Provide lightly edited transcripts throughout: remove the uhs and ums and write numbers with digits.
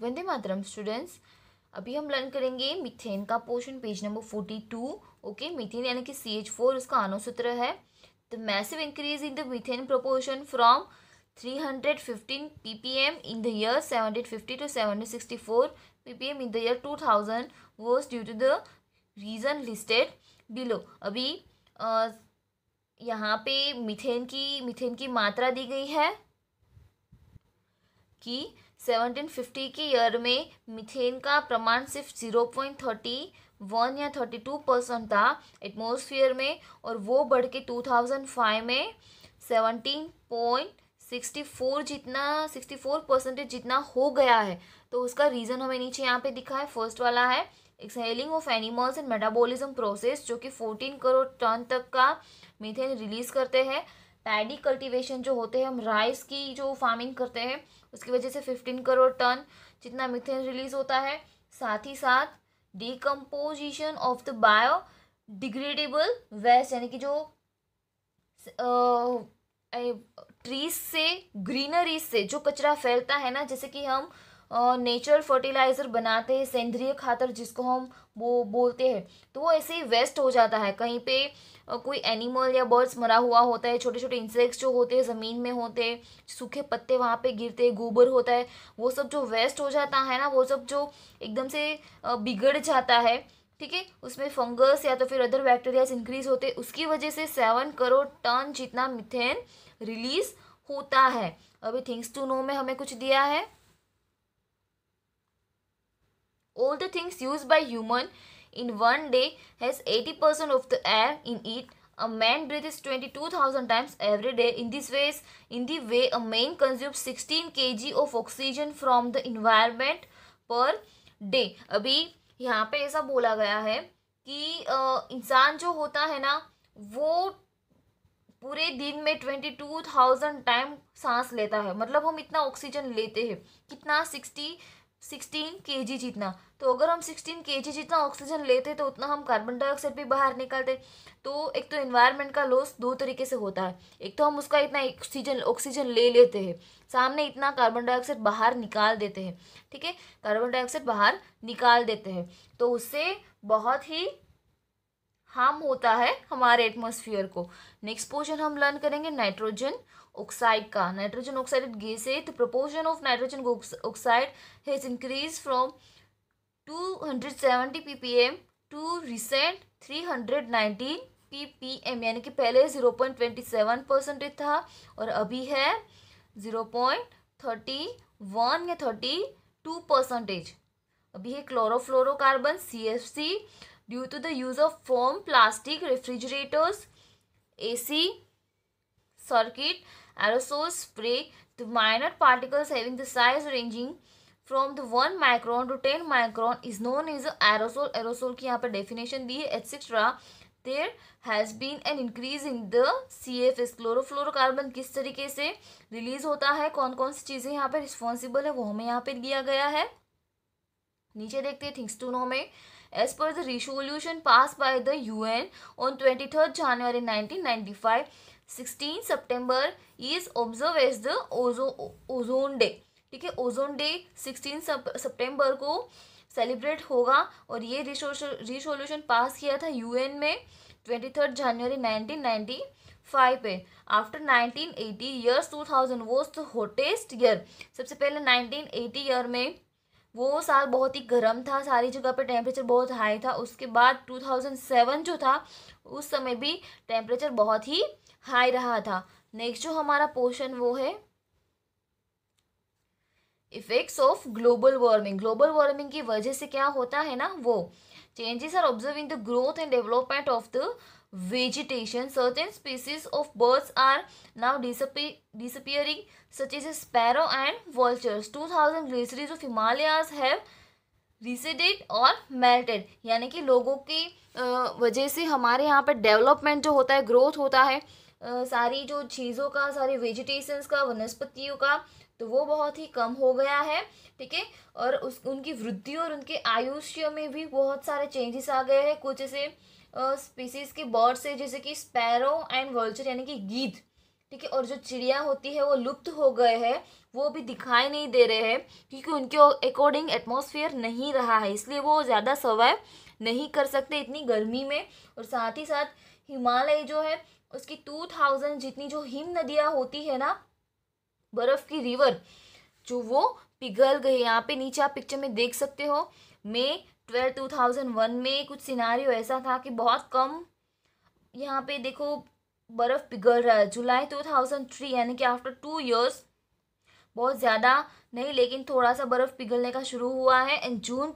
Vande Mataram students. अभी हम learn करेंगे मीथेन का portion, page number 42। Okay, methane यानी कि CH4, उसका अणुसूत्र है the massive increase in the methane proportion from 315 ppm in the year 750 to 764 ppm in the year 2000 was due to the reason listed below। अभी यहाँ पे methane की मात्रा दी गई है कि 1750 के ईयर में मीथेन का प्रमाण सिर्फ 0.31 या 32% था एटमॉस्फेयर में, और वो बढ़ के 2005 में 64% जितना हो गया है। तो उसका रीज़न हमें नीचे यहाँ पे दिखा है। फर्स्ट वाला है exhaling of animals in metabolism process, जो कि 14 करोड़ टन तक का मीथेन रिलीज करते हैं। पैडी कल्टीवेशन जो होते हैं, हम राइस की जो फार्मिंग करते हैं, उसकी वजह से 15 करोड़ टन जितना मीथेन रिलीज होता है। साथ ही साथ decomposition of the bio degradable waste, यानी कि जो ट्रीज से, ग्रीनरीज से जो कचरा फैलता है ना, जैसे कि हम नेचुरल फर्टिलाइजर बनाते हैं, सेंद्रीय खातर जिसको हम वो बोलते हैं, तो वो ऐसे ही वेस्ट हो जाता है। कहीं पे कोई एनिमल या बर्ड्स मरा हुआ होता है, छोटे छोटे इंसेक्ट्स जो होते हैं ज़मीन में होते हैं, सूखे पत्ते वहाँ पे गिरते हैं, गोबर होता है, वो सब जो वेस्ट हो जाता है ना, वो सब जो एकदम से बिगड़ जाता है, ठीक है, उसमें फंगस या तो फिर अदर बैक्टीरियाज इंक्रीज होते हैं, उसकी वजह से 7 करोड़ टन जितना मीथेन रिलीज होता है। अभी थिंग्स टू नो में हमें कुछ दिया है। All the things used by human in one day has 80% of the air in it. A man breathes 22,000 times every day. In the way a man consumes 16 kg of oxygen from the environment per day। अभी यहाँ पे ऐसा बोला गया है कि इंसान जो होता है ना, वो पूरे दिन में 22,000 टाइम सांस लेता है। मतलब हम इतना ऑक्सीजन लेते हैं, कितना 16 kg जितना। तो अगर हम 16 kg जितना ऑक्सीजन लेते तो उतना हम कार्बन डाइऑक्साइड भी बाहर निकालते। तो एक तो एनवायरनमेंट का लॉस दो तरीके से होता है। एक तो हम उसका इतना ऑक्सीजन ले लेते हैं, सामने इतना कार्बन डाइऑक्साइड बाहर निकाल देते हैं, ठीक है, कार्बन डाइऑक्साइड बाहर निकाल देते हैं, तो उससे बहुत ही हार्म होता है हमारे एटमॉस्फेयर को। नेक्स्ट पोर्शन हम लर्न करेंगे नाइट्रोजन ऑक्साइड का। नाइट्रोजन ऑक्साइड गैस है, the proportion of nitrogen oxide has increase from 270 ppm to recent 319 ppm, यानी कि पहले 0.27% था और अभी है 0.31 या 32%। अभी है chlorofluorocarbon CFC due to the use of foam, plastic, refrigerators, AC circuit, aerosol spray, the minor particles having the size ranging from the 1 micron to 10 micron is known as aerosol। aerosol की यहाँ पर definition दी है, etc. There has been an increase in the CFS। Chlorofluorocarbon किस तरीके से release होता है, कौन कौन सी चीज़ें यहाँ पे रिस्पॉन्सिबल है, वो हमें यहाँ पे दिया गया है। नीचे देखते हैं थिंग्स टू नो में। As per the resolution passed by the UN on 23rd January 1995, 16 September is observed as the ozone day, ठीक है, ओजोन डे 16 सितंबर को सेलिब्रेट होगा। और ये रिसोल्यूशन पास किया था UN में 23rd January 1995 पे। After 1980 years 2000 was the hottest year. सबसे पहले 1980 ईयर में वो साल बहुत ही गर्म था, सारी जगह पे टेम्परेचर बहुत हाई था। उसके बाद 2007 जो था, उस समय भी टेम्परेचर बहुत ही हाई रहा था। नेक्स्ट जो हमारा पोर्शन वो है effects of global warming. Global warming की वजह से क्या होता है ना, वो changes are observe in the growth and development of the vegetation. Certain species of birds are now disappearing, such as sparrow and vultures. 2000 glaciers of Himalayas have receded or melted। यानी कि लोगों की वजह से हमारे यहाँ पर डेवलपमेंट जो होता है, ग्रोथ होता है, सारी जो चीज़ों का, सारी वेजिटेशंस का, वनस्पतियों का, तो वो बहुत ही कम हो गया है, ठीक है। और उनकी वृद्धि और उनके आयुष्य में भी बहुत सारे चेंजेस आ गए हैं। कुछ ऐसे स्पीसीज के बर्ड्स है जैसे कि स्पैरो एंड वल्चर, यानी कि गीद, ठीक है, और जो चिड़िया होती है वो लुप्त हो गए हैं, वो भी दिखाई नहीं दे रहे हैं क्योंकि उनके अकॉर्डिंग एटमॉस्फेयर नहीं रहा है, इसलिए वो ज़्यादा सर्वाइव नहीं कर सकते इतनी गर्मी में। और साथ ही साथ हिमालय जो है उसकी 2000 जितनी जो हिम नदियाँ होती है ना, बर्फ की रिवर, जो वो पिघल गई। यहाँ पे नीचे आप पिक्चर में देख सकते हो, मई 12 2001 में कुछ सिनारियो ऐसा था कि बहुत कम यहाँ पे देखो बर्फ पिघल रहा है। जुलाई 2003 यानी कि आफ्टर 2 years, बहुत ज़्यादा नहीं लेकिन थोड़ा सा बर्फ पिघलने का शुरू हुआ है। एंड जून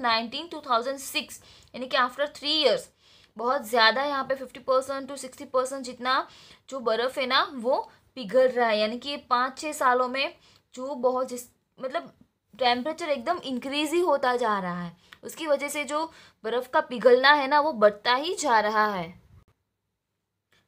19 2006 यानी कि आफ्टर 3 years बहुत ज़्यादा यहाँ पे 50% to 60% जितना जो बर्फ़ है ना वो पिघल रहा है। यानी कि ये 5-6 सालों में जो बहुत मतलब टेम्परेचर एकदम इंक्रीज ही होता जा रहा है, उसकी वजह से जो बर्फ़ का पिघलना है ना वो बढ़ता ही जा रहा है।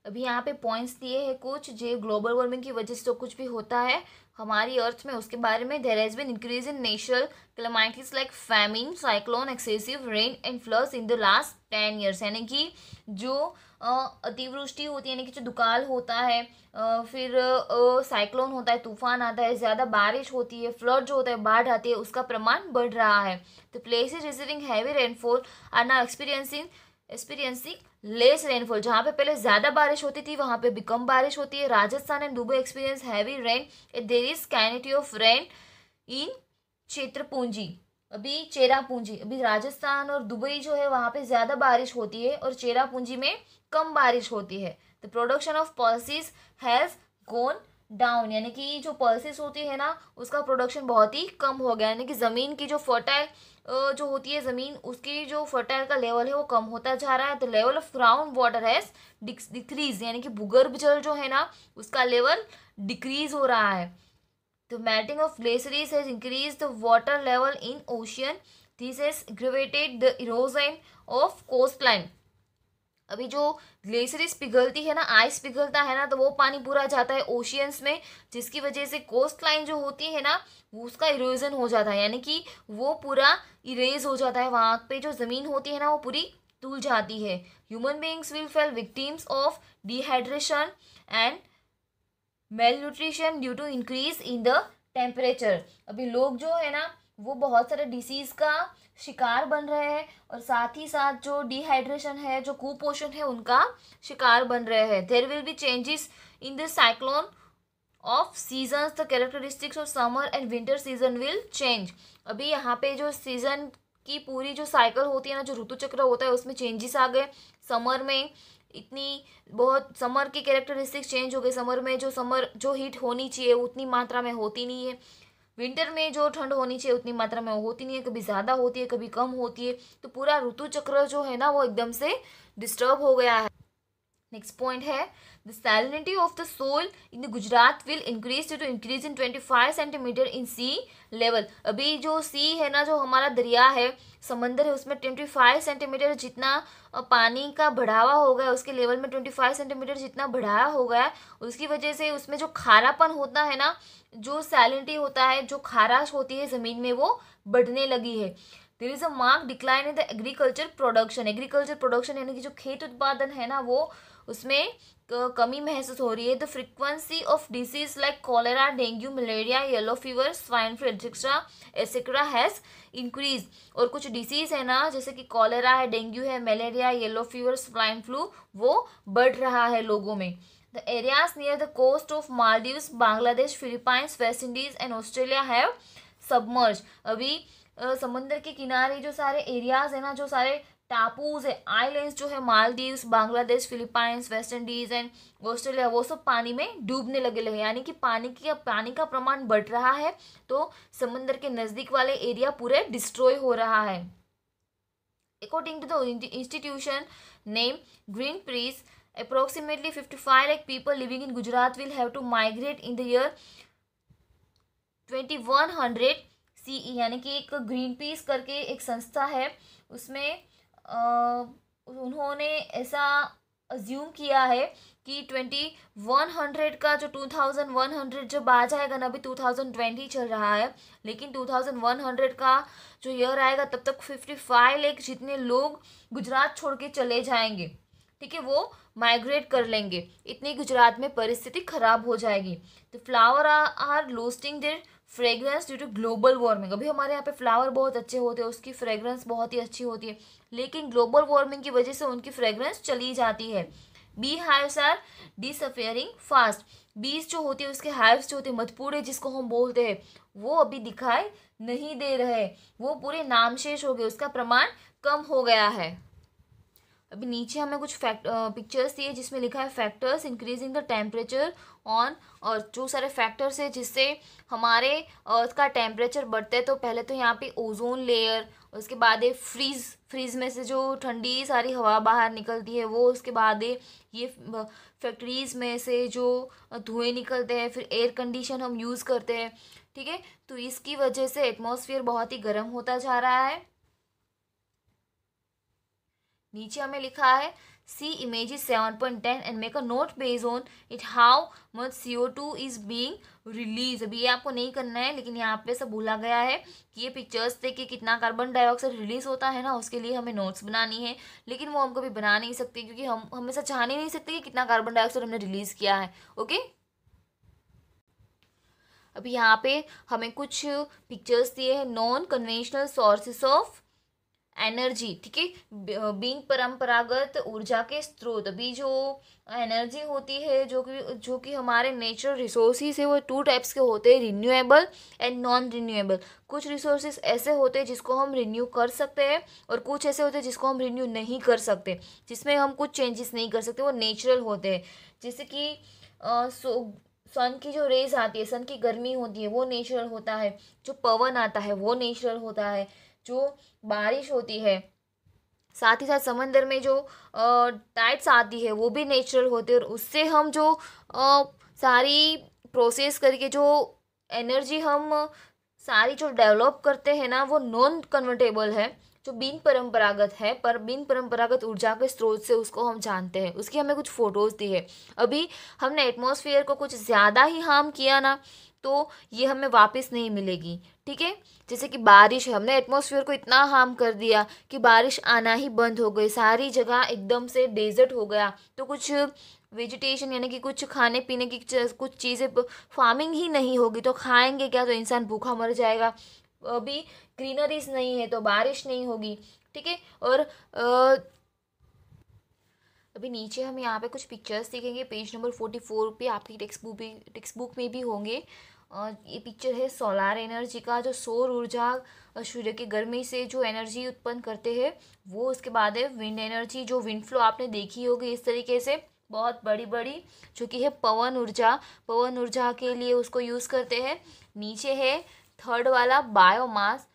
अभी यहाँ पे पॉइंट्स दिए हैं कुछ, जो ग्लोबल वार्मिंग की वजह से जो कुछ भी होता है हमारी अर्थ में उसके बारे में। There has been increase in natural calamities like famine, cyclone, excessive rain and floods in the last 10 years। यानी कि जो अतिवृष्टि होती है, यानी कि जो दुकाल होता है, फिर साइक्लोन होता है, तूफान आता है, ज़्यादा बारिश होती है, फ्लड जो होता है, बाढ़ आती है, उसका प्रमाण बढ़ रहा है। The places receiving heavy rainfall are now experiencing less rainfall. जहाँ पे पहले ज़्यादा बारिश होती थी वहाँ पे भी कम बारिश होती है। Rajasthan and Dubai experience heavy rain, there is scarcity of rain in क्षेत्रपुंजी, अभी चेरापूंजी। अभी राजस्थान और दुबई जो है वहाँ पे ज़्यादा बारिश होती है और चेरापूंजी में कम बारिश होती है। The production of pulses has gone down, यानी कि जो पल्सिस होती है ना उसका प्रोडक्शन बहुत ही कम हो गया। यानी कि ज़मीन की जो फर्टाइल जो होती है ज़मीन, उसकी जो फर्टाइल का लेवल है वो कम होता जा रहा है। The level of ground water has decrease, यानी कि भूगर्भ जल जो है ना उसका लेवल डिक्रीज हो रहा है। The melting of glaciers has increased the water level in ocean. This has aggravated the erosion of coastline. अभी जो ग्लेशियर्स पिघलती है ना, आइस पिघलता है ना, तो वो पानी पूरा जाता है ओशियंस में, जिसकी वजह से कोस्ट लाइन जो होती है ना उसका इरोजन हो जाता है, यानी कि वो पूरा इरेज हो जाता है। वहाँ पे जो ज़मीन होती है ना वो पूरी धुल जाती है। Human beings will fall victims of dehydration and malnutrition due to increase in the temperature. अभी लोग जो है ना वो बहुत सारे डिसीज़ का शिकार बन रहे हैं और साथ ही साथ जो डिहाइड्रेशन है, जो कुपोषण है, उनका शिकार बन रहे हैं। There will be changes in the cyclone of seasons, the characteristics of summer and winter season will change. अभी यहाँ पे जो सीजन की पूरी जो साइकिल होती है ना, जो ऋतु चक्र होता है, उसमें चेंजेस आ गए। समर में इतनी बहुत समर की कैरेक्टरिस्टिक्स चेंज हो गई। समर में जो हीट होनी चाहिए उतनी मात्रा में होती नहीं है। विंटर में जो ठंड होनी चाहिए उतनी मात्रा में होती नहीं है, कभी ज़्यादा होती है कभी कम होती है। तो पूरा ऋतु चक्र जो है ना वो एकदम से डिस्टर्ब हो गया है। नेक्स्ट पॉइंट है the salinity of the soil in the Gujarat will increase to increase in 25 centimetre in sea level. अभी जो सी है ना, जो हमारा दरिया है, समंदर है, उसमें 25 सेंटीमीटर जितना पानी का बढ़ावा हो गया, उसके लेवल में 25 सेंटीमीटर जितना बढ़ाया हो गया। उसकी वजह से उसमें जो खारापन होता है ना, जो सैलिनिटी होता है, जो खाराश होती है ज़मीन में, वो बढ़ने लगी है। There is a mark decline in the agriculture production. Agriculture production यानी कि जो खेत उत्पादन है ना वो उसमें कमी महसूस हो रही है। The frequency of disease like cholera, dengue, malaria, yellow fever, swine flu etcetera has increase. और कुछ डिसीज़ है ना जैसे कि कॉलेरा है, डेंगू है, malaria, yellow fever, swine flu, वो बढ़ रहा है लोगों में। The areas near the coast of Maldives, Bangladesh, Philippines, West Indies and Australia have submerged. अभी समुद्र के किनारे जो सारे एरियाज है ना, जो सारे टापूज है, आइलैंड्स जो है, Maldives, Bangladesh, Philippines, West Indies and Australia, वो सब पानी में डूबने लगे। यानी कि पानी का प्रमाण बढ़ रहा है, तो समुद्र के नज़दीक वाले एरिया पूरे डिस्ट्रॉय हो रहा है। According to the institution name Greenpeace, approximately 55 lakh people living in Gujarat will have to migrate in the year 2100 CE। यानी कि एक ग्रीन पीस करके एक संस्था है, उसमें उन्होंने ऐसा अज्यूम किया है कि 2100 का जो 2100 जब आ जाएगा ना, अभी 2020 चल रहा है, लेकिन 2100 का जो ईयर आएगा तब तक 55 लाख जितने लोग गुजरात छोड़ के चले जाएंगे। ठीक है, वो माइग्रेट कर लेंगे, इतनी गुजरात में परिस्थिति खराब हो जाएगी। तो flower are losing their fragrance due to global warming. अभी हमारे यहाँ पे फ्लावर बहुत अच्छे होते हैं, उसकी फ्रेग्रेंस बहुत ही अच्छी होती है, लेकिन ग्लोबल वार्मिंग की वजह से उनकी फ्रेग्रेंस चली जाती है। Bee hives are disappearing fast. Bees जो होती है, उसके हाइव्स जो होते हैं, मधुपूड़े जिसको हम बोलते हैं, वो अभी दिखाई नहीं दे रहे, वो पूरे नामशेष हो गए, उसका प्रमाण कम हो गया है। अभी नीचे हमें कुछ पिक्चर्स दिए जिसमें लिखा है factors increasing the temperature on earth. जो सारे फैक्टर्स है जिससे हमारे अर्थ का टेम्परेचर बढ़ता है। तो पहले तो यहाँ पे ओजोन लेयर, उसके बाद है फ्रीज में से जो ठंडी सारी हवा बाहर निकलती है वो, उसके बाद है ये फैक्ट्रीज में से जो धुएं निकलते हैं, फिर एयर कंडीशन हम यूज़ करते हैं, ठीक है। तो इसकी वजह से एटमॉस्फेयर बहुत ही गर्म होता जा रहा है। नीचे हमें लिखा है sea images 7.10 and make a note based on it how much CO2 is being release. अभी ये आपको नहीं करना है, लेकिन यहाँ पे सब बोला गया है कि ये पिक्चर्स देख के कितना कार्बन डाइऑक्साइड रिलीज होता है ना, उसके लिए हमें नोट्स बनानी है। लेकिन वो हम कभी बना नहीं सकते क्योंकि हम हमेशा जान ही नहीं सकते कि कितना कार्बन डाइऑक्साइड हमने रिलीज किया है। ओके, अभी यहाँ पे हमें कुछ पिक्चर्स दिए हैं non conventional sources of energy, ठीक है, बीइंग परंपरागत ऊर्जा के स्रोत। अभी जो एनर्जी होती है जो कि हमारे नेचुरल रिसोर्सेज है, वो टू टाइप्स के होते हैं, रिन्यूएबल एंड नॉन रिन्यूएबल। कुछ रिसोर्सेज ऐसे होते हैं जिसको हम रिन्यू कर सकते हैं, और कुछ ऐसे होते हैं जिसको हम रिन्यू नहीं कर सकते, जिसमें हम कुछ चेंजेस नहीं कर सकते, वो नेचुरल होते हैं। जैसे कि सन की जो रेज आती है, सन की गर्मी होती है, वो नेचुरल होता है। जो पवन आता है वो नेचुरल होता है। जो बारिश होती है, साथ ही साथ समंदर में जो टाइड्स आती है, वो भी नेचुरल होते हैं। और उससे हम जो सारी प्रोसेस करके जो एनर्जी हम सारी जो डेवलप करते हैं ना, वो नॉन कन्वर्टेबल है, जो बिन परंपरागत है। पर बिन परंपरागत ऊर्जा के स्रोत से उसको हम जानते हैं। उसकी हमें कुछ फोटोज़ दी है। अभी हमने एटमॉस्फेयर को कुछ ज़्यादा ही हार्म किया ना, तो ये हमें वापस नहीं मिलेगी, ठीक है। जैसे कि बारिश है, हमने एटमॉस्फेयर को इतना हार्म कर दिया कि बारिश आना ही बंद हो गई, सारी जगह एकदम से डेजर्ट हो गया। तो कुछ वेजिटेशन यानी कि कुछ खाने पीने की कुछ चीज़ें, फार्मिंग ही नहीं होगी तो खाएंगे क्या, तो इंसान भूखा मर जाएगा। अभी ग्रीनरीज नहीं है तो बारिश नहीं होगी, ठीक है। और अभी नीचे हम यहाँ पे कुछ पिक्चर्स देखेंगे, पेज नंबर 44 पे आपकी टेक्स्ट बुक में भी होंगे। ये पिक्चर है सोलार एनर्जी का, जो सौर ऊर्जा सूर्य की गर्मी से जो एनर्जी उत्पन्न करते हैं वो। उसके बाद है विंड एनर्जी, जो विंड फ्लो आपने देखी होगी इस तरीके से, बहुत बड़ी बड़ी, जो कि है पवन ऊर्जा। पवन ऊर्जा के लिए उसको यूज़ करते हैं। नीचे है थर्ड वाला बायोमास,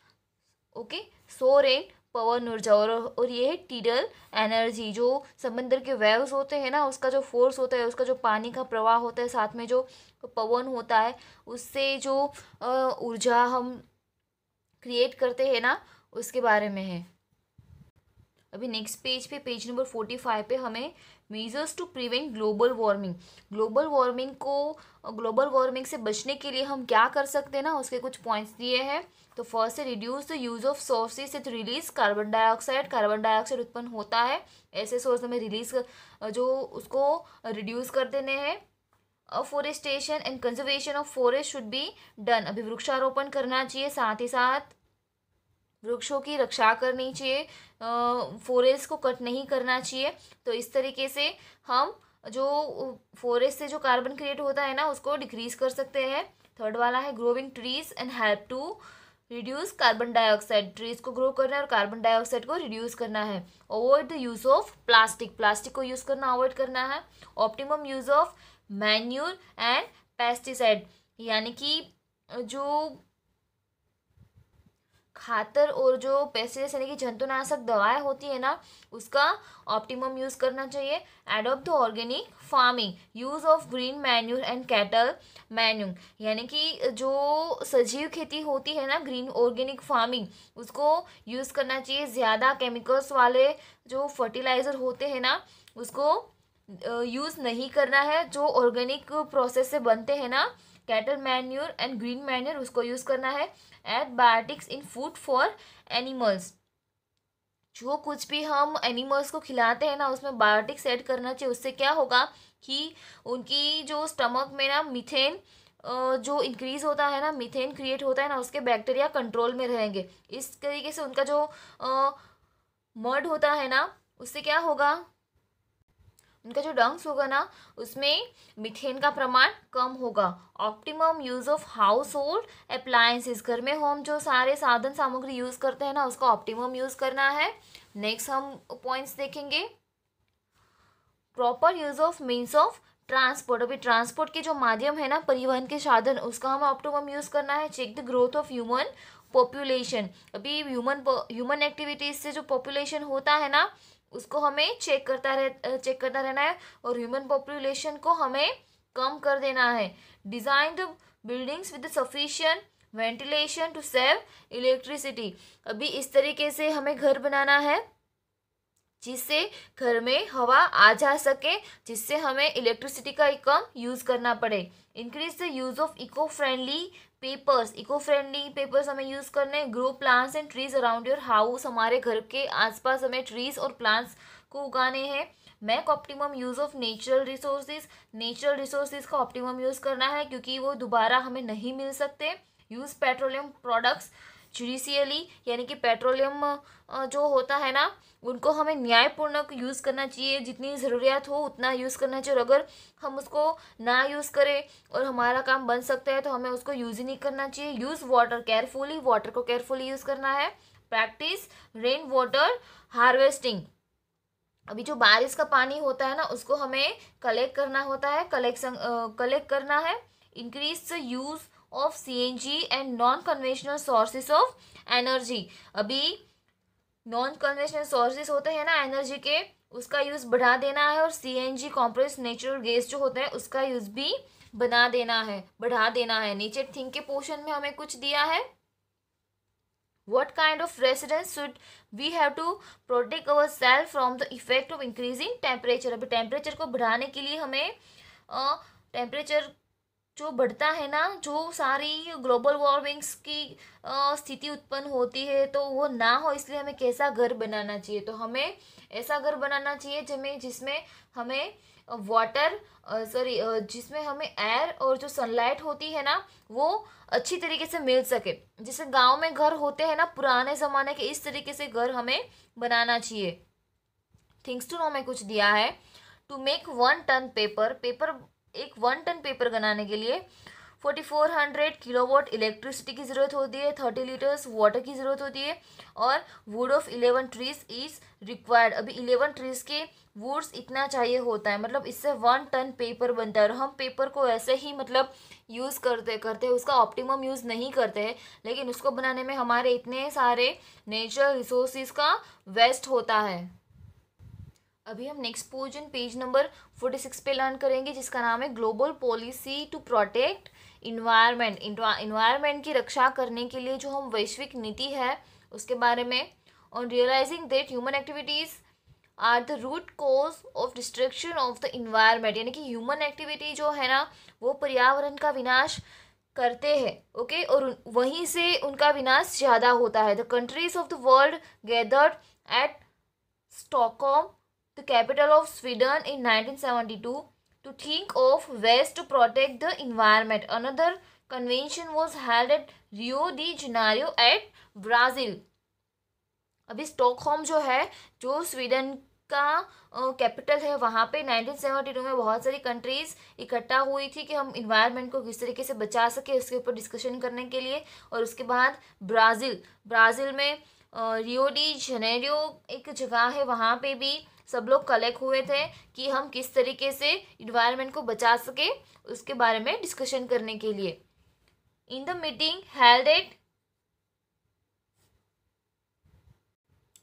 ओके, सौर एंड पवन ऊर्जा। और ये है टीडल एनर्जी, जो समंदर के वेव्स होते हैं ना, उसका जो फोर्स होता है, उसका जो पानी का प्रवाह होता है, साथ में जो पवन होता है, उससे जो ऊर्जा हम क्रिएट करते हैं ना, उसके बारे में है। अभी नेक्स्ट पेज पे, पेज नंबर 45 पे हमें measures to prevent global warming. Global warming से बचने के लिए हम क्या कर सकते हैं ना, उसके कुछ पॉइंट्स दिए हैं। तो फर्स्ट है reduce the use of sources that release carbon dioxide. Carbon dioxide उत्पन्न होता है, ऐसे सोर्स हमें रिलीज जो उसको रिड्यूस कर देने हैं। Afforestation and conservation of forest should be done. अभी वृक्षारोपण करना चाहिए, साथ ही साथ वृक्षों की रक्षा करनी चाहिए, फॉरेस्ट को कट नहीं करना चाहिए। तो इस तरीके से हम जो फॉरेस्ट से जो कार्बन क्रिएट होता है ना, उसको डिक्रीज कर सकते हैं। थर्ड वाला है growing trees and help to reduce carbon dioxide. Trees को ग्रो करना है और कार्बन डाइऑक्साइड को रिड्यूस करना है। Avoid the use of plastic, plastic को यूज़ करना अवॉइड करना है। Optimum use of manure and pesticide, यानी कि जो खातर और जो पेस्टिसाइड्स यानी कि जंतुनाशक दवाएं होती है ना, उसका ऑप्टिमम यूज़ करना चाहिए। Adopt the organic farming, use of green manure and cattle manure, यानी कि जो सजीव खेती होती है ना, ग्रीन ऑर्गेनिक फार्मिंग, उसको यूज़ करना चाहिए। ज़्यादा केमिकल्स वाले जो फर्टिलाइज़र होते हैं ना, उसको यूज़ नहीं करना है। जो ऑर्गेनिक प्रोसेस से बनते हैं ना, cattle manure and green manure, उसको यूज़ करना है। Add biotics in food for animals, जो कुछ भी हम एनिमल्स को खिलाते हैं ना उसमें बायोटिक्स ऐड करना चाहिए। उससे क्या होगा कि उनकी जो स्टमक में ना मीथेन जो इंक्रीज होता है ना, मीथेन क्रिएट होता है ना, उसके बैक्टीरिया कंट्रोल में रहेंगे। इस तरीके से उनका जो मड होता है ना, उससे क्या होगा, उनका जो डंग्स होगा ना उसमें मीथेन का प्रमाण कम होगा। Optimum use of house hold appliances, घर में हम जो सारे साधन सामग्री यूज करते हैं ना उसका ऑप्टिमम यूज करना है। नेक्स्ट हम पॉइंट्स देखेंगे, proper use of means of transport. अभी ट्रांसपोर्ट के जो माध्यम है ना, परिवहन के साधन, उसका हमें ऑप्टिमम यूज करना है। Check the growth of human population. अभी ह्यूमन एक्टिविटीज से जो पॉपुलेशन होता है ना उसको हमें चेक करता रहना है, और ह्यूमन पॉपुलेशन को हमें कम कर देना है। Design the buildings with sufficient ventilation to save electricity. अभी इस तरीके से हमें घर बनाना है जिससे घर में हवा आ जा सके, जिससे हमें इलेक्ट्रिसिटी का कम यूज करना पड़े। Increase the use of eco friendly papers. Eco friendly papers हमें यूज करने। Grow plants and trees around your house. हमारे घर के आसपास हमें ट्रीज और प्लांट्स को उगाने हैं। Make optimum use of natural resources. Natural resources का ऑप्टिमम यूज करना है क्योंकि वो दोबारा हमें नहीं मिल सकते। यूज पेट्रोलियम प्रोडक्ट्स जुडिशियली, यानी कि पेट्रोलियम जो होता है ना उनको हमें न्यायपूर्वक यूज़ करना चाहिए। जितनी ज़रूरियात हो उतना यूज़ करना चाहिए, और अगर हम उसको ना यूज़ करें और हमारा काम बन सकता है तो हमें उसको यूज़ ही नहीं करना चाहिए। Use water carefully. वाटर को केयरफुली यूज़ करना है। Practice rain water harvesting. अभी जो बारिश का पानी होता है ना उसको हमें कलेक्ट करना होता है, कलेक्ट करना है। Increase the use of CNG and non conventional sources of energy. अभी नॉन कन्वेंशनल सोर्सेज होते हैं ना एनर्जी के, उसका यूज़ बढ़ा देना है, और CNG कॉम्प्रेस नेचुरल गैस जो होता है उसका यूज़ भी बढ़ा देना है। नीचे थिंक के पोर्शन में हमें कुछ दिया है। What kind of residence should we have to protect ourselves from the effect of increasing temperature? अभी टेम्परेचर को बढ़ाने के लिए हमें टेम्परेचर जो बढ़ता है ना, जो सारी ग्लोबल वार्मिंग्स की स्थिति उत्पन्न होती है तो वो ना हो, इसलिए हमें कैसा घर बनाना चाहिए। तो हमें ऐसा घर बनाना चाहिए जिसमें हमें वाटर जिसमें हमें एयर और जो सनलाइट होती है ना वो अच्छी तरीके से मिल सके। जैसे गांव में घर होते हैं ना पुराने ज़माने के, इस तरीके से घर हमें बनाना चाहिए। थिंग्स टू नो में कुछ दिया है। To make 1 ton paper. एक 1 टन पेपर बनाने के लिए 4400 किलोवाट इलेक्ट्रिसिटी की ज़रूरत होती है, 30 लीटर्स वाटर की ज़रूरत होती है, और would of 11 trees is required. अभी 11 ट्रीज के वुड्स इतना चाहिए होता है, मतलब इससे 1 टन पेपर बनता है। और हम पेपर को ऐसे ही मतलब यूज़ करते उसका ऑप्टिमम यूज़ नहीं करते हैं, लेकिन उसको बनाने में हमारे इतने सारे नेचुरल रिसोर्सेज का वेस्ट होता है। अभी हम नेक्स्ट पोर्शन पेज नंबर 46 पे लर्न करेंगे जिसका नाम है global policy to protect environment. Environment की रक्षा करने के लिए जो हम वैश्विक नीति है उसके बारे में। On realising that human activities are the root cause of destruction of the environment, यानी कि ह्यूमन एक्टिविटी जो है ना वो पर्यावरण का विनाश करते हैं। ओके, और वहीं से उनका विनाश ज़्यादा होता है। The countries of the world gathered eight Stockholm, the capital of Sweden, in 1972 to think of ways to protect the environment. Another convention was held at Rio de Janeiro at Brazil. अभी Stockholm जो है जो Sweden का capital है, वहाँ पे 1972 में बहुत सारी कंट्रीज़ इकट्ठा हुई थी कि हम इन्वायरमेंट को किस तरीके से बचा सके, उसके ऊपर डिस्कशन करने के लिए। और उसके बाद ब्राज़ील में रियो डी जनेरियो एक जगह है, वहाँ पे भी सब लोग कलेक्ट हुए थे कि हम किस तरीके से इन्वायरमेंट को बचा सके, उसके बारे में डिस्कशन करने के लिए। In the meeting held at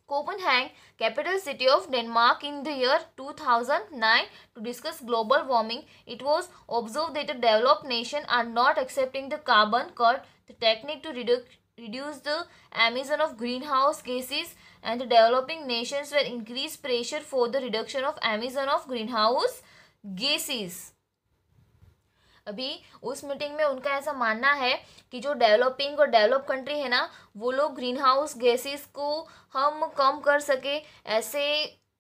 Copenhagen, capital city of Denmark, in the year 2009 to discuss global warming, it was observed that the developed nations are not accepting the carbon cut, the technique to reduce the emission of greenhouse gases, and the developing nations will increase pressure for the reduction of emission of greenhouse gases. अभी उस meeting में उनका ऐसा मानना है कि जो developing और डेवलप कंट्री है ना, वो लोग ग्रीन हाउस गैसेस को हम कम कर सके, ऐसे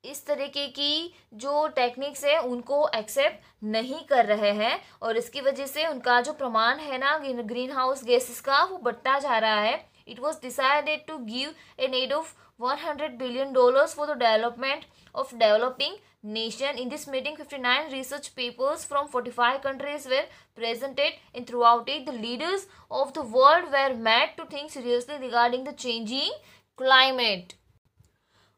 इस तरीके की जो टेक्निक्स है उनको एक्सेप्ट नहीं कर रहे हैं, और इसकी वजह से उनका जो प्रमाण है ना ग्रीन हाउस गैसेस का वो बढ़ता जा रहा है. It was decided to give an aid of $100 billion for the development of developing nation. In this meeting, 59 research papers from 45 countries were presented, and throughout it, the leaders of the world were made to think seriously regarding the changing climate.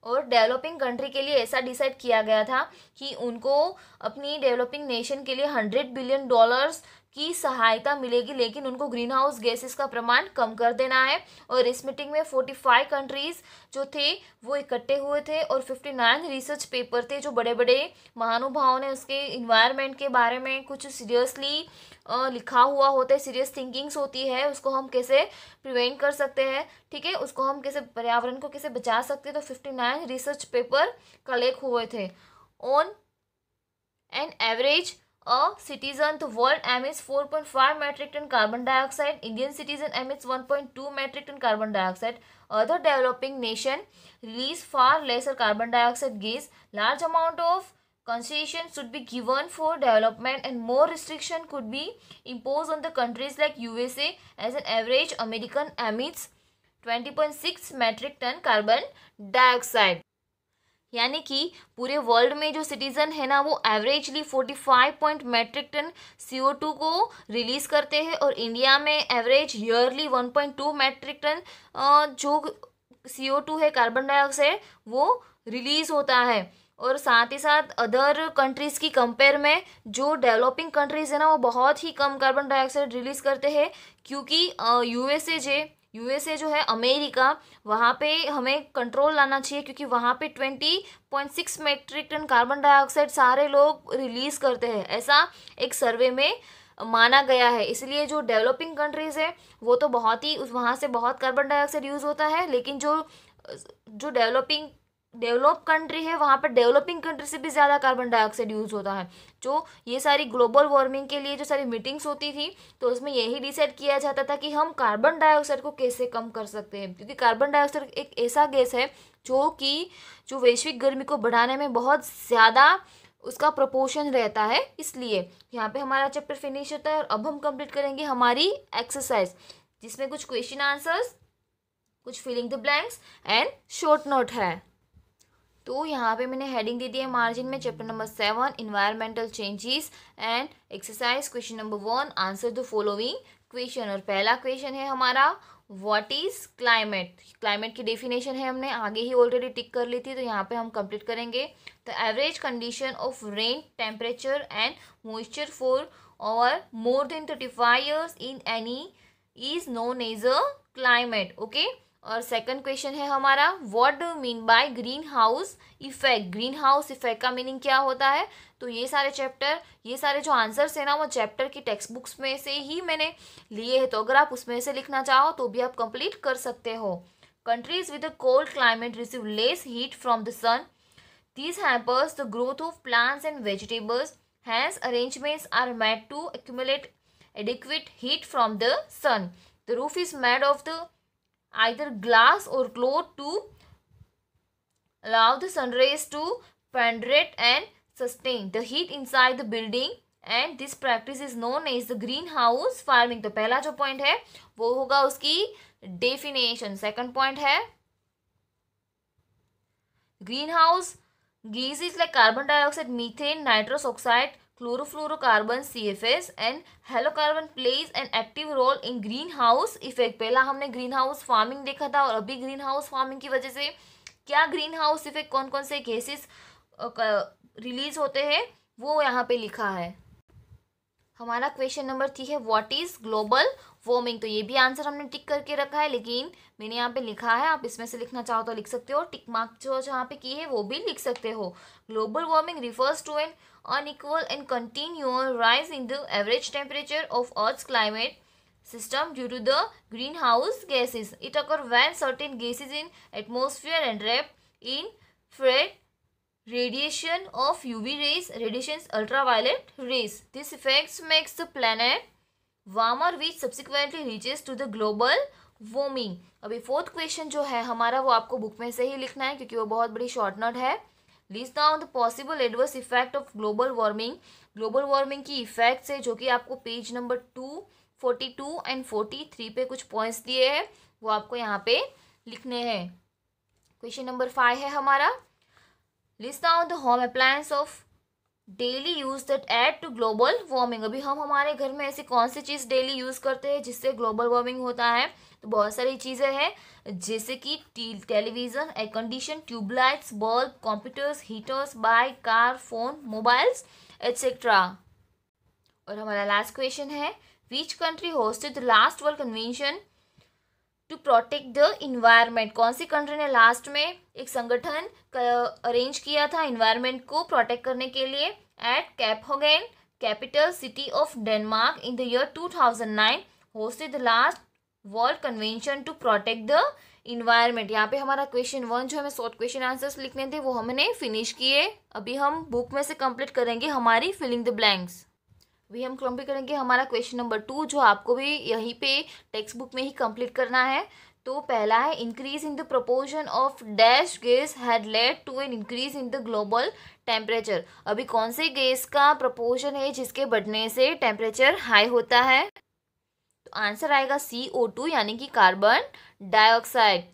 और developing country के लिए ऐसा decide किया गया था कि उनको अपनी डेवलपिंग नेशन के लिए $100 billion की सहायता मिलेगी, लेकिन उनको ग्रीन हाउस गैसेस का प्रमाण कम कर देना है. और इस मीटिंग में 45 कंट्रीज जो थे वो इकट्ठे हुए थे, और 59 रिसर्च पेपर थे जो बड़े बड़े महानुभावों ने उसके इन्वायरमेंट के बारे में कुछ सीरियसली लिखा हुआ होता है, सीरियस थिंकिंग्स होती है, उसको हम कैसे प्रिवेंट कर सकते हैं, ठीक है, उसको हम कैसे पर्यावरण को कैसे बचा सकते हैं. तो 59 रिसर्च पेपर कलेक्ट हुए थे. On an average a citizen, the world emits 4.5 metric ton carbon dioxide. Indian citizen emits 1.2 metric ton carbon dioxide. Other developing nation release far lesser carbon dioxide gas. Large amount of concession should be given for development, and more restriction could be imposed on the countries like USA. As an average, American emits 20.6 metric ton carbon dioxide. यानी कि पूरे world में जो citizen है ना वो averagely 45 metric ton CO2 को release करते हैं, और इंडिया में एवरेज ईयरली 1.2 मेट्रिक टन जो CO2 है, कार्बन डाइऑक्साइड, वो रिलीज होता है. और साथ ही साथ अदर कंट्रीज़ की कंपेयर में जो डेवलपिंग कंट्रीज़ है ना वो बहुत ही कम कार्बन डाइऑक्साइड रिलीज करते हैं, क्योंकि यूएसए जो है अमेरिका, वहाँ पे हमें कंट्रोल लाना चाहिए, क्योंकि वहाँ पे 20.6 मेट्रिक टन कार्बन डाइऑक्साइड सारे लोग रिलीज़ करते हैं, ऐसा एक सर्वे में माना गया है. इसलिए जो डेवलपिंग कंट्रीज़ है वो तो बहुत ही वहाँ से बहुत कार्बन डाइऑक्साइड यूज़ होता है, लेकिन जो डेवलप कंट्री है वहाँ पर डेवलपिंग कंट्री से भी ज़्यादा कार्बन डाइऑक्साइड यूज़ होता है. जो ये सारी ग्लोबल वार्मिंग के लिए जो सारी मीटिंग्स होती थी तो उसमें यही डिसाइड किया जाता था कि हम कार्बन डाइऑक्साइड को कैसे कम कर सकते हैं, क्योंकि कार्बन डाइऑक्साइड एक ऐसा गैस है जो वैश्विक गर्मी को बढ़ाने में बहुत ज़्यादा उसका प्रोपोर्शन रहता है. इसलिए यहाँ पे हमारा चैप्टर फिनिश होता है, और अब हम कंप्लीट करेंगे हमारी एक्सरसाइज, जिसमें कुछ क्वेश्चन आंसर्स, कुछ filling the blanks and short note है. तो यहाँ पे मैंने हेडिंग दे दी है मार्जिन में, chapter number 7 environmental changes and exercise. Question number 1, answer the following question. और पहला क्वेश्चन है हमारा व्हाट इज क्लाइमेट. क्लाइमेट की डेफिनेशन है हमने आगे ही ऑलरेडी टिक कर ली थी, तो यहाँ पे हम कंप्लीट करेंगे. The average condition of rain temperature and moisture for over more than 35 years in any is known as a climate. Okay. और सेकंड क्वेश्चन है हमारा what do mean by green house effect. Green house effect का meaning क्या होता है. तो ये सारे जो आंसर्स है ना वो चैप्टर की टेक्स्ट बुक्स में से ही मैंने लिए हैं, तो अगर आप उसमें से लिखना चाहो तो भी आप कंप्लीट कर सकते हो. Countries with a cold climate receive less heat from the sun. This hampers the growth of plants and vegetables. Hence arrangements are made to accumulate adequate heat from the sun. The roof is made of the either glass or cloth to allow the sun rays to penetrate and sustain the heat inside the building, and this practice is known as the greenhouse farming. तो पहला जो point है वो होगा उसकी definition. Second point है green house gases like carbon dioxide, methane, nitrous oxide, chlorofluorocarbon CFS and halocarbon plays an active role in greenhouse effect. पहला हमने ग्रीन हाउस फार्मिंग देखा था, और अभी ग्रीन हाउस फार्मिंग की वजह से क्या ग्रीन हाउस इफेक्ट कौन कौन से गैसेस रिलीज होते हैं वो यहाँ पे लिखा है. हमारा क्वेश्चन नंबर 3 है व्हाट इज ग्लोबल वार्मिंग. तो ये भी आंसर हमने टिक करके रखा है, लेकिन मैंने यहाँ पे लिखा है, आप इसमें से लिखना चाहो तो लिख सकते हो, टिक मार्क जो जहाँ पे की है वो भी लिख सकते हो. Global warming refers to an unequal and continual rise in the average temperature of Earth's climate system due to the greenhouse gases. It occurs when certain gases in atmosphere and wrapped in infrared radiation of UV rays, radiations ultraviolet rays. This effects makes the planet warmer which subsequently reaches to the global warming. अभी fourth question जो है हमारा वो आपको book में से ही लिखना है क्योंकि वो बहुत बड़ी शॉर्ट नोट है. List down the possible adverse effect of global warming. Global warming की इफेक्ट्स है जो कि आपको पेज नंबर 242 एंड 43 पे कुछ पॉइंट्स दिए हैं वो आपको यहाँ पे लिखने हैं. क्वेश्चन नंबर 5 है हमारा. List down the home appliance of daily use that add to global warming. अभी हम हमारे घर में ऐसी कौन सी चीज़ डेली यूज़ करते हैं जिससे ग्लोबल वार्मिंग होता है. तो बहुत सारी चीज़ें हैं जैसे कि television, air condition, tubelights, bulb, computers, heaters, bike, car, phone, mobiles etcetera. और हमारा लास्ट क्वेश्चन है which country hosted the last world convention to protect the environment. कौन सी कंट्री ने लास्ट में एक संगठन अरेंज किया था इन्वायरमेंट को प्रोटेक्ट करने के लिए. At Copenhagen, capital city of Denmark, in the year 2009 hosted the last world convention to protect the environment. यहाँ पे हमारा क्वेश्चन 1 जो हमें शॉर्ट क्वेश्चन आंसर्स लिखने थे वो हमने फिनिश किए. अभी हम बुक में से कंप्लीट करेंगे हमारी फिलिंग द ब्लैंक्स. अभी हम कंप्लीट करेंगे हमारा क्वेश्चन नंबर 2 जो आपको भी यहीं पे टेक्स्ट बुक में ही कंप्लीट करना है. तो पहला है increase in the proportion of dash gas had led to an increase in the global temperature. अभी कौन से गैस का प्रोपोर्शन है जिसके बढ़ने से टेम्परेचर हाई होता है. तो आंसर आएगा CO2 यानी कि कार्बन डाइऑक्साइड.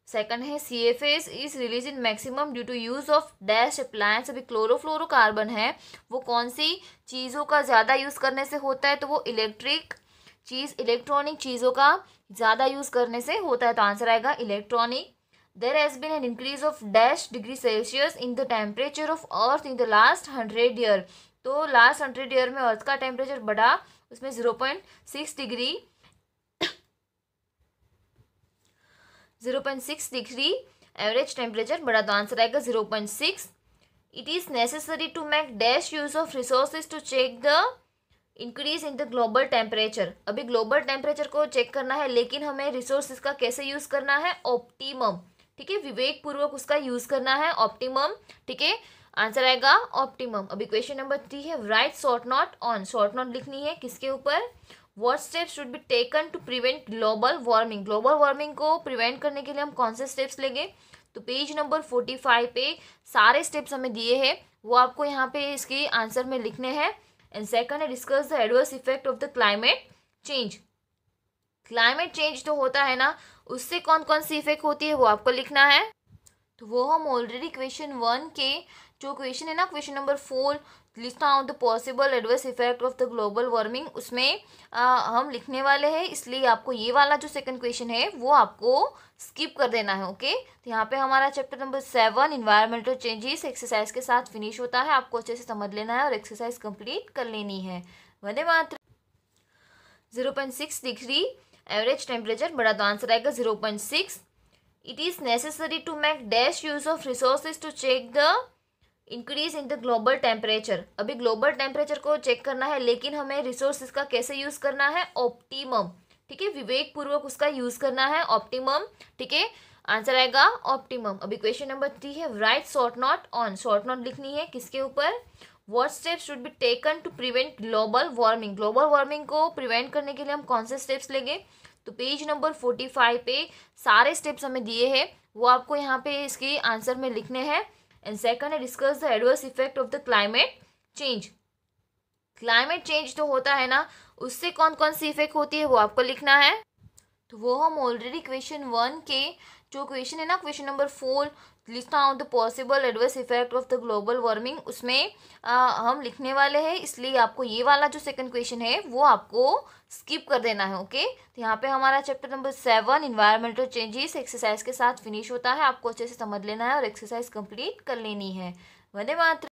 सेकंड है CFS is release in maximum due to use of dash appliance. अभी क्लोरोफ्लोरोकार्बन है वो कौन सी चीज़ों का ज़्यादा यूज़ करने से होता है. तो वो इलेक्ट्रॉनिक चीज़ों का ज़्यादा यूज़ करने से होता है. तो आंसर आएगा electronic. There has been an increase of dash degree Celsius in the temperature of earth in the last 100 year. तो लास्ट 100 ईयर में अर्थ का टेम्परेचर बढ़ा उसमें 0.6 डिग्री एवरेज टेम्परेचर बढ़ा. तो आंसर आएगा 0.6. It is necessary to make dash use of resources to check the increase in the global temperature. अभी global temperature को चेक करना है लेकिन हमें रिसोर्सेज का कैसे यूज़ करना है. ऑप्टिमम. ठीक है, विवेक पूर्वक उसका यूज़ करना है. ऑप्टिमम. ठीक है, आंसर आएगा ऑप्टिमम. अभी क्वेश्चन नंबर 3 है write short note on. Short note लिखनी है किसके ऊपर. What steps should be taken to prevent global warming. Global warming को प्रिवेंट करने के लिए हम कौन से स्टेप्स लेंगे. तो पेज नंबर 45 पे सारे स्टेप्स हमें दिए हैं वो आपको यहाँ पे इसके आंसर में लिखने हैं. एंड सेकंड है discuss the adverse effect of the climate change. Climate change तो होता है ना उससे कौन कौन सी इफेक्ट होती है वो आपको लिखना है. तो वो हम ऑलरेडी क्वेश्चन 1 के जो क्वेश्चन है ना question number 4 list down the possible adverse effect of the global warming उसमें हम लिखने वाले हैं. इसलिए आपको ये वाला जो सेकंड क्वेश्चन है वो आपको स्किप कर देना है. ओके, तो यहाँ पे हमारा chapter number 7 environmental changes exercise के साथ फिनिश होता है. आपको अच्छे से समझ लेना है और एक्सरसाइज कंप्लीट कर लेनी है. Vande Mataram. 0.6 degree average temperature बढ़ा. तो आंसर आएगा 0.6. It is necessary to make dash use of resources to check the increase in the global temperature. अभी ग्लोबल टेम्परेचर को चेक करना है लेकिन हमें रिसोर्सेज का कैसे यूज़ करना है. ऑप्टिमम. ठीक है, विवेक पूर्वक उसका यूज़ करना है. ऑप्टिमम. ठीक है, आंसर आएगा ऑप्टिमम. अभी क्वेश्चन नंबर 3 है write short note on. Short note लिखनी है किसके ऊपर. What steps should be taken to prevent global warming. Global warming को प्रिवेंट करने के लिए हम कौन से स्टेप्स लेंगे. तो पेज नंबर 45 पे सारे स्टेप्स हमें दिए हैं वो आपको यहाँ पे इसके आंसर में लिखने हैं. एंड सेकंड है discuss the adverse effect of the climate change. Climate change तो होता है ना उससे कौन कौन सी इफेक्ट होती है वो आपको लिखना है. तो वो हम ऑलरेडी क्वेश्चन 1 के जो क्वेश्चन है ना question number 4 list down the possible adverse effect of the global warming उसमें हम लिखने वाले हैं. इसलिए आपको ये वाला जो सेकंड क्वेश्चन है वो आपको स्किप कर देना है. ओके, तो यहाँ पे हमारा chapter number 7 environmental changes exercise के साथ फिनिश होता है. आपको अच्छे से समझ लेना है और एक्सरसाइज कंप्लीट कर लेनी है. वंदे मातरम.